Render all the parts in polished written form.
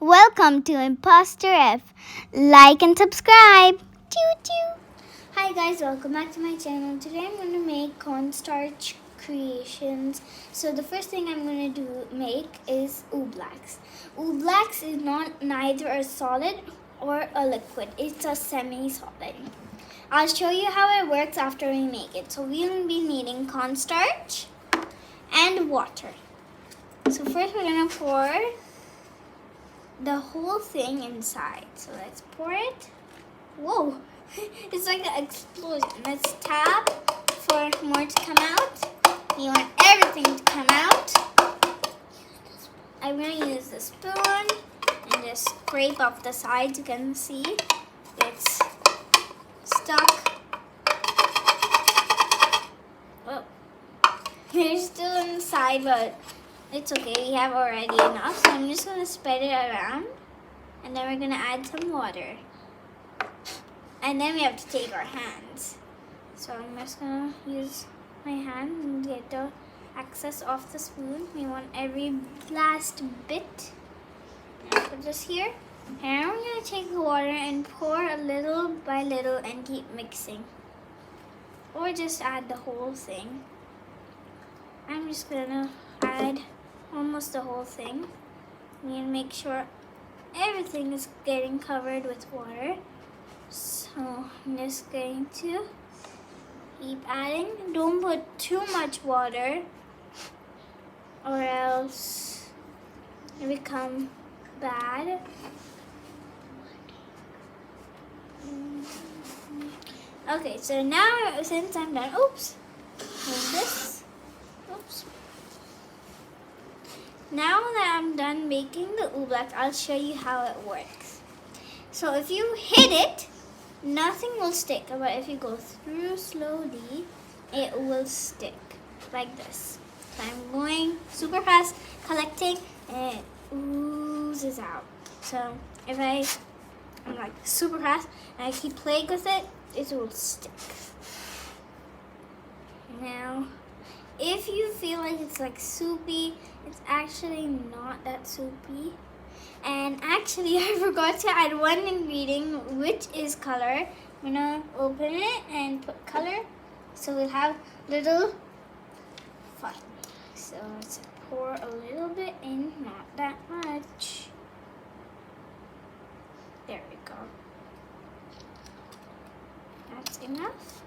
Welcome to Imposter F. Like and subscribe. Choo choo. Hi guys, welcome back to my channel. Today I'm going to make cornstarch creations. So the first thing I'm going to make is Ooblecks. Ooblecks is neither a solid or a liquid. It's a semi-solid. I'll show you how it works after we make it. So we'll be needing cornstarch and water. So first we're going to pour the whole thing inside. So let's pour it. Whoa, it's like an explosion. Let's tap for more to come out. You want everything to come out. I'm gonna use the spoon and just scrape off the sides. You can see it's stuck. Oh, they're still inside, but it's okay, we have already enough. So I'm just gonna spread it around and then we're gonna add some water. And then we have to take our hands. So I'm just gonna use my hand and get the excess off the spoon. We want every last bit. I'll put this here. And I'm gonna take the water and pour a little by little and keep mixing. Or just add the whole thing. I'm just gonna add almost the whole thing. And make sure everything is getting covered with water. So I'm just going to keep adding. Don't put too much water or else it will become bad. Okay, so now since I'm done, oops, move this. Oops. Now that I'm done making the oobleck, I'll show you how it works. So if you hit it, nothing will stick. But if you go through slowly, it will stick like this. So I'm going super fast, collecting, and it oozes out. So if I'm like super fast and I keep playing with it, it will stick. Now, if you feel like it's like soupy, it's actually not that soupy. And actually, I forgot to add one ingredient, which is color. I'm gonna open it and put color. So we'll have little fun. So let's pour a little bit in, not that much. There we go. That's enough.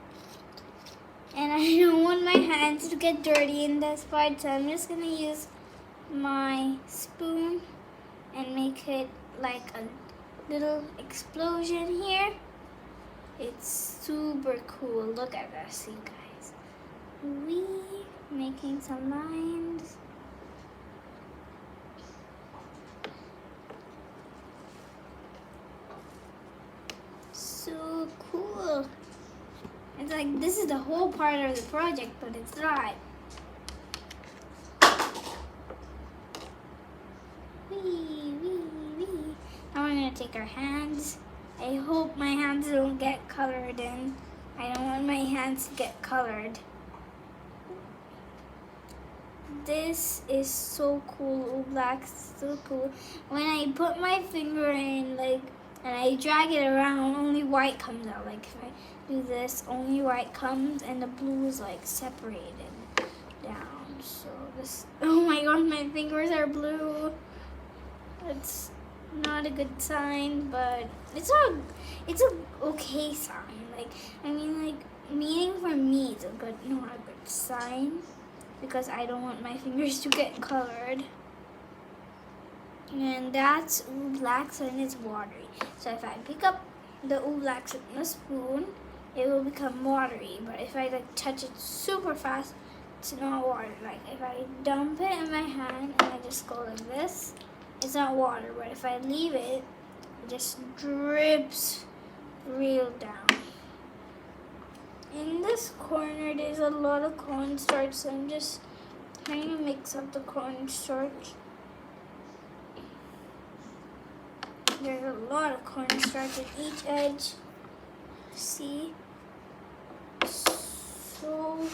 And I don't want my hands to get dirty in this part, so I'm just gonna use my spoon and make it like a little explosion here. It's super cool. Look at this, you guys. Making some lines. So cool. It's like this is the whole part of the project, but it's not. Now we're gonna take our hands. I hope my hands don't get colored in. I don't want my hands to get colored. This is so cool, Oobleck, so cool. When I put my finger in, like, and I drag it around, only white comes out. Like if I do this, only white comes, and the blue is like separated down. So this, oh my god, my fingers are blue. It's not a good sign, but it's a okay sign. Like, I mean, like, meaning for me, it's not a good sign because I don't want my fingers to get colored. And that's Ooblecks and it's watery. So if I pick up the Ooblecks with a spoon, it will become watery. But if I like touch it super fast, it's not water. Like if I dump it in my hand and I just go like this, it's not water. But if I leave it, it just drips real down. In this corner, there's a lot of cornstarch, so I'm just trying to mix up the cornstarch. There's a lot of cornstarch at each edge. See? So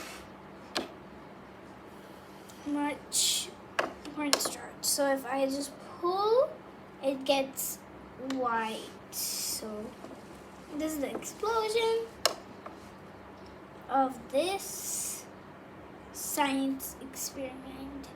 much cornstarch. So if I just pull it gets white. So this is the explosion of this science experiment.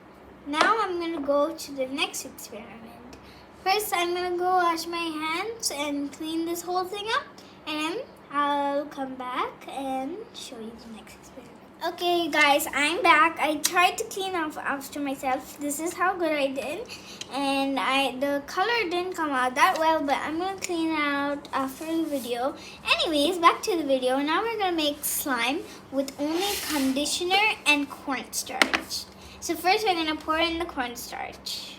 Now I'm gonna go to the next experiment. First, I'm gonna go wash my hands and clean this whole thing up, and then I'll come back and show you the next experiment. Okay guys, I'm back. I tried to clean off after myself. This is how good I did, and the color didn't come out that well, but I'm gonna clean it out after the video. Anyways, back to the video. Now we're gonna make slime with only conditioner and cornstarch. So first we're gonna pour in the cornstarch.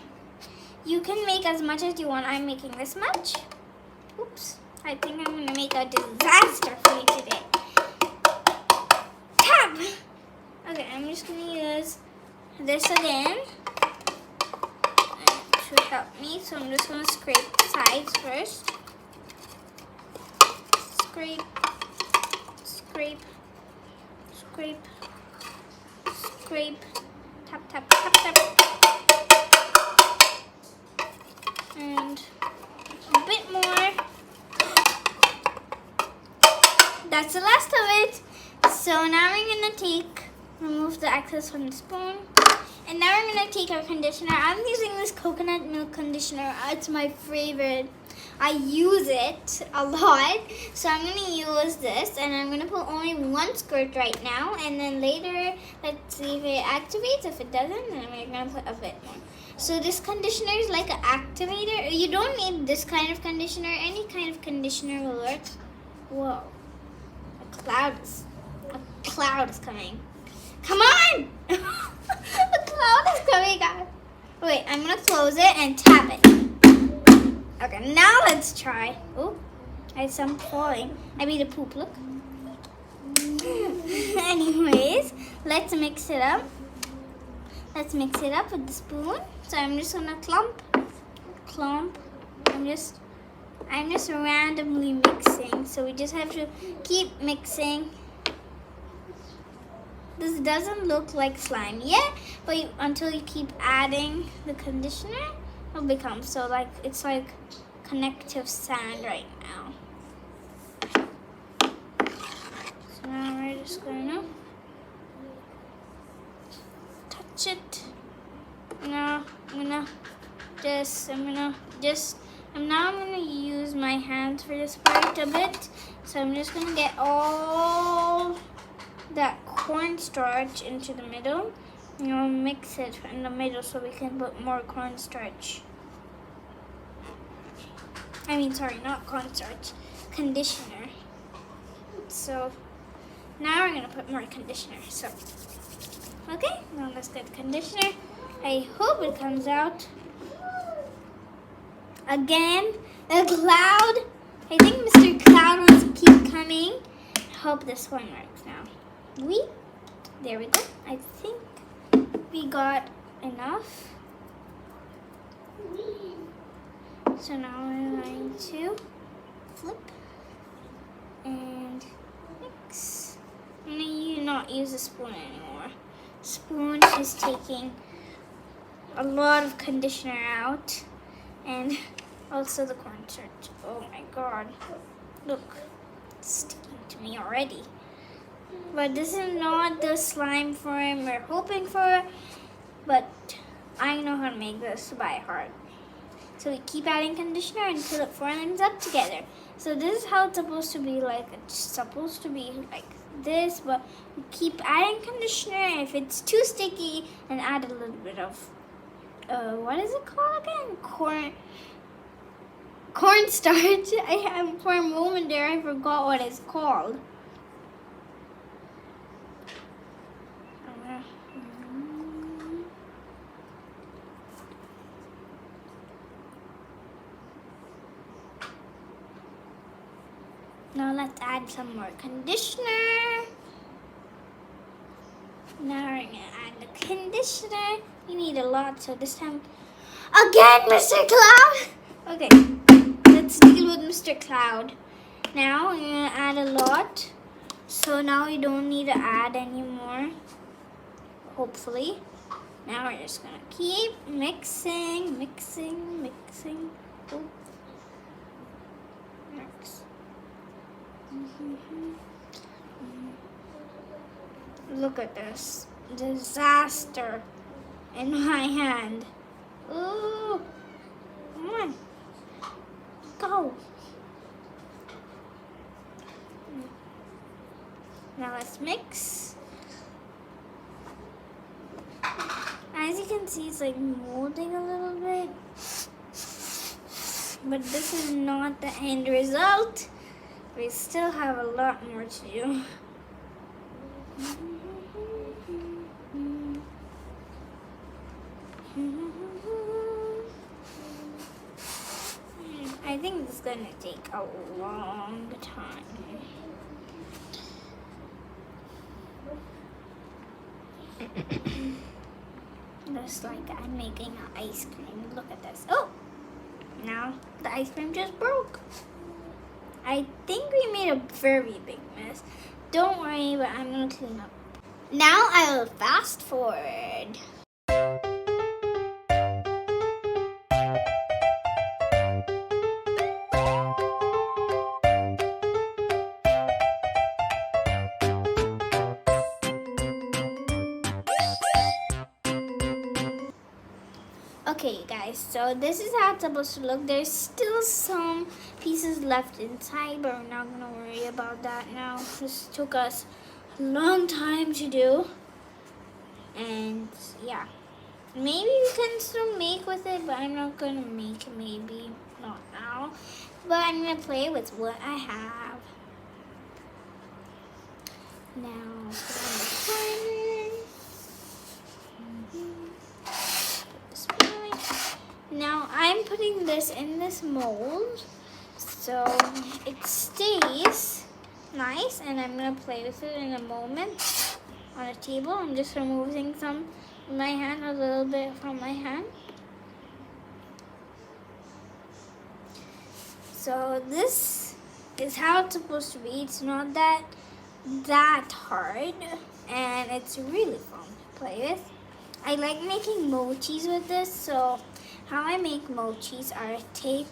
You can make as much as you want. I'm making this much. Oops, I think I'm gonna make a disaster for you today. Okay, I'm just gonna use this again. It should help me, so I'm just gonna scrape the sides first. Scrape, scrape, scrape, scrape, tap, tap, tap, tap. And a bit more. That's the last of it. So now we're gonna remove the excess from the spoon. And now we're gonna take our conditioner. I'm using this coconut milk conditioner. It's my favorite. I use it a lot. So I'm gonna use this, and I'm gonna put only one squirt right now. And then later, let's see if it activates. If it doesn't, then we're gonna put a bit more. So this conditioner is like an activator. You don't need this kind of conditioner. Any kind of conditioner will work. Whoa, a cloud is coming. Come on! A cloud is coming out. Wait, I'm gonna close it and tap it. Okay, now let's try. Oh, I had some falling. I made a poop, look. Anyways, let's mix it up. Let's mix it up with the spoon. So I'm just gonna clump. I'm just randomly mixing. So we just have to keep mixing. This doesn't look like slime yet, but until you keep adding the conditioner, it'll become so like it's like connective sand right now. So now we're just gonna touch it. Now I'm gonna use my hands for this part a bit. So I'm just gonna get all that cornstarch into the middle. And we'll mix it in the middle so we can put more cornstarch. I mean, sorry, not cornstarch, conditioner. So now we're gonna put more conditioner. So, okay, now let's get the conditioner. I hope it comes out. Again, a cloud. I think Mr. Cloud wants to keep coming. I hope this one works now. There we go. I think we got enough. So now we're going to flip and mix. I'm going to not use a spoon anymore. Spoon is taking a lot of conditioner out, and also the cornstarch. Oh my god. Look, it's sticking to me already. But this is not the slime form we're hoping for, but I know how to make this by heart. So we keep adding conditioner until it forms up together. So this is how it's supposed to be like. It's supposed to be like this, but we keep adding conditioner, and if it's too sticky, then add a little bit of, what is it called again? Cornstarch. For a moment there, I forgot what it's called. Now let's add some more conditioner. Now we're gonna add the conditioner. You need a lot, so this time, again, Mr. Cloud. Okay, let's deal with Mr. Cloud. Now we're gonna add a lot, so now we don't need to add anymore. Hopefully. Now we're just gonna keep mixing. Next. Look at this disaster in my hand. Ooh, come on, go. Now let's mix. As you can see, it's like molding a little bit, but this is not the end result. We still have a lot more to do. I think this is gonna take a long time. Just like I'm making an ice cream. Look at this. Oh! Now the ice cream just broke. I think we made a very big mess. Don't worry, but I'm gonna clean up. Now I will fast forward. Okay guys, so this is how it's supposed to look. There's still some pieces left inside, but we're not gonna worry about that now. This took us a long time to do. And yeah, maybe we can still make with it, but I'm not gonna make it, maybe not now. But I'm gonna play with what I have. Now, put on the timer. Now I'm putting this in this mold so it stays nice, and I'm gonna play with it in a moment on a table. I'm just removing some from my hand, a little bit from my hand. So this is how it's supposed to be. It's not that hard, and it's really fun to play with. I like making mochis with this, so how I make mochis are I take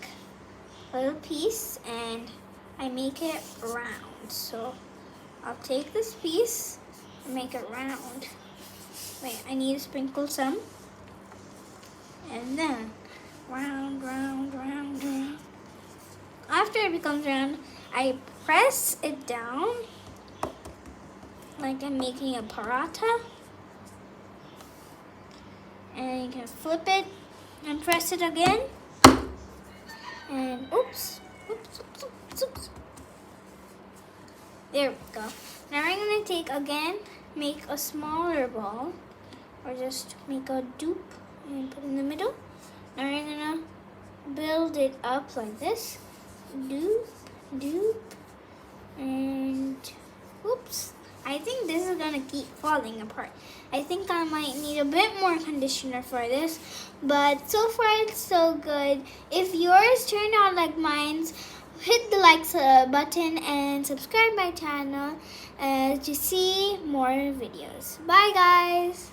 a little piece and I make it round. So I'll take this piece and make it round. Wait, I need to sprinkle some. And then round, round, round, round. After it becomes round, I press it down like I'm making a paratha. And you can flip it and press it again. And oops. There we go. Now I'm going to take again, make a smaller ball, or just make a dupe and put in the middle. Now I'm going to build it up like this. Dupe, dupe, and oops. I think this is gonna keep falling apart. I think I might need a bit more conditioner for this, but so far it's so good. If yours turned out like mine's, hit the like button and subscribe my channel to see more videos. Bye guys!